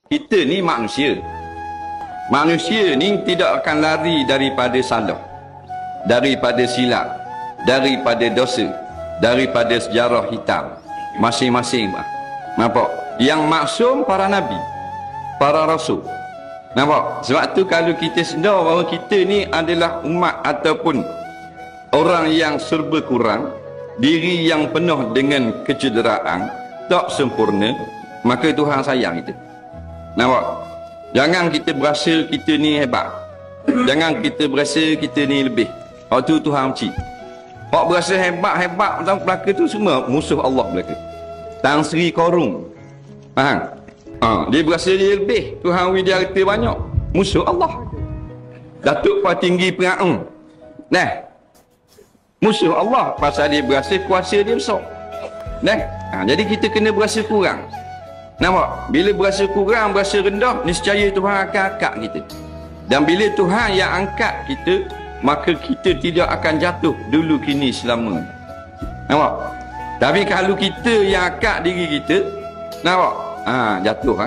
Kita ni manusia. Manusia ni tidak akan lari daripada salah, daripada silap, daripada dosa, daripada sejarah hitam. Masing-masing. Nampak? Yang maksum para nabi, para rasul. Nampak? Sebab tu kalau kita sedar bahawa kita ni adalah umat ataupun orang yang serba kurang, diri yang penuh dengan kecederaan, tak sempurna, maka Tuhan sayang kita. Nampak? Jangan kita berasa kita ni hebat. Jangan kita berasa kita ni lebih. Waktu Tuhan benci. Hak berasa hebat-hebat dalam belaka tu semua musuh Allah belaka. Tan Sri Korung. Faham? Dia berasa dia lebih. Tuhan beri dia harta banyak. Musuh Allah. Datuk Patinggi Pengaung. Nah. Musuh Allah pasal dia berasa kuasa dia besar. Nah. Jadi kita kena berasa kurang. Nampak? Bila berasa kurang, berasa rendah, niscaya Tuhan akan angkat kita. Dan bila Tuhan yang angkat kita, maka kita tidak akan jatuh dulu kini selama. Nampak? Tapi kalau kita yang angkat diri kita, nampak? Jatuh